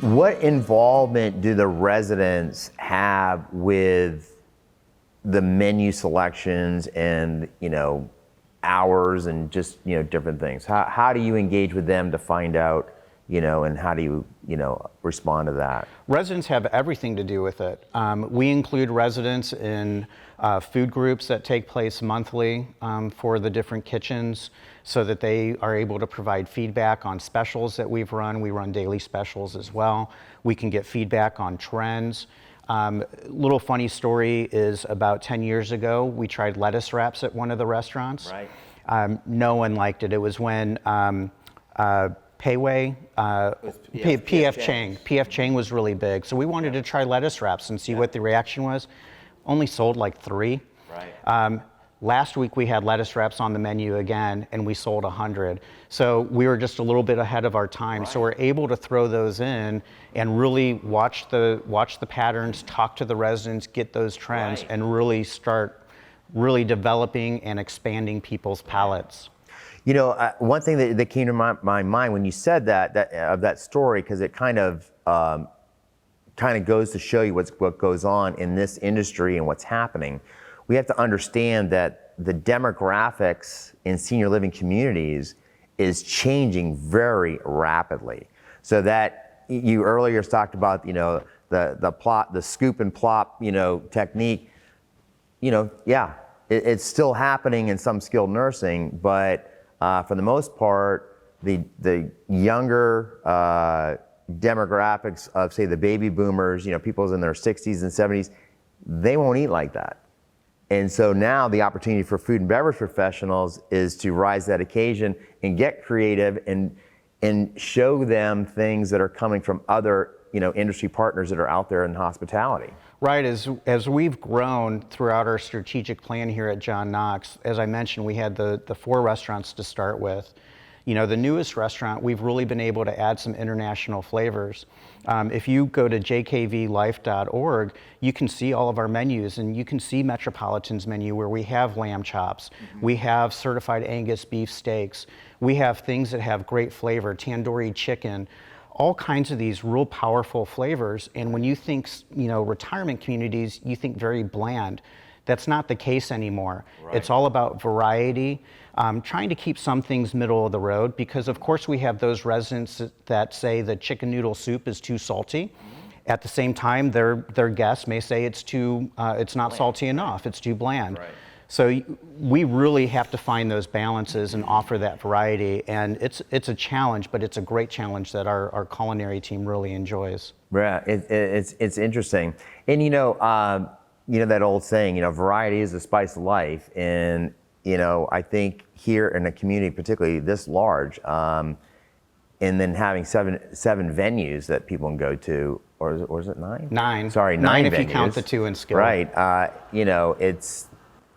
What involvement do the residents have with the menu selections and, hours and just, different things? How do you engage with them to find out, and how do you, respond to that? Residents have everything to do with it. We include residents in food groups that take place monthly for the different kitchens so that they are able to provide feedback on specials that we've run. We run daily specials as well. We can get feedback on trends. Little funny story is about 10 years ago, we tried lettuce wraps at one of the restaurants. Right. No one liked it. It was when PF Chang was really big. So we wanted to try lettuce wraps and see what the reaction was. Only sold like 3. Right. Last week we had lettuce wraps on the menu again and we sold 100. So we were just a little bit ahead of our time. Right. So we're able to throw those in and really watch the patterns, talk to the residents, get those trends, right, and really start developing and expanding people's palates. One thing that came to my mind when you said that story, because it kind of goes to show you what goes on in this industry and what's happening. We have to understand that the demographics in senior living communities is changing very rapidly. So that you earlier talked about, the scoop and plop, technique. It's still happening in some skilled nursing, but for the most part, the younger demographics of, say, the baby boomers, people in their 60s and 70s, they won't eat like that. And so now the opportunity for food and beverage professionals is to rise to that occasion and get creative and show them things that are coming from other, industry partners that are out there in hospitality. Right, as we've grown throughout our strategic plan here at John Knox, as I mentioned, we had the 4 restaurants to start with. The newest restaurant, we've really been able to add some international flavors. If you go to jkvlife.org, you can see all of our menus, and you can see Metropolitan's menu where we have lamb chops, we have certified Angus beef steaks, we have things that have great flavor, tandoori chicken, all kinds of these real powerful flavors. And when you think, retirement communities, you think very bland. That's not the case anymore. Right. It's all about variety, trying to keep some things middle of the road, because of course we have those residents that say the chicken noodle soup is too salty. Mm-hmm. At the same time, their guests may say it's not bland. Salty enough, it's too bland. Right. So we really have to find those balances and offer that variety, and it's a challenge, but it's a great challenge that our culinary team really enjoys. Yeah, it's interesting, and that old saying, variety is the spice of life, and I think here in a community, particularly this large, and then having seven venues that people can go to, or is it 9? 9. Sorry, 9 if venues. You count the 2 in skill. Right.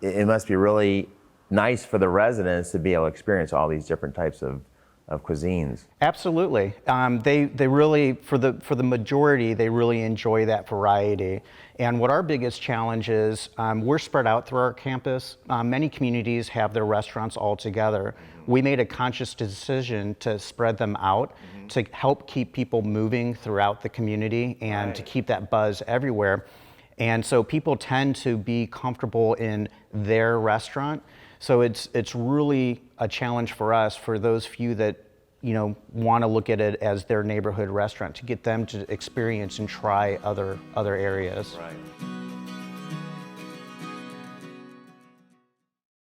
It must be really nice for the residents to be able to experience all these different types of cuisines. Absolutely. They really, for the majority, they really enjoy that variety. And what our biggest challenge is, we're spread out through our campus. Many communities have their restaurants all together. We made a conscious decision to spread them out, mm-hmm, to help keep people moving throughout the community and right, to keep that buzz everywhere. And so people tend to be comfortable in their restaurant. So it's really a challenge for us, for those few that want to look at it as their neighborhood restaurant, to get them to experience and try other areas. Right.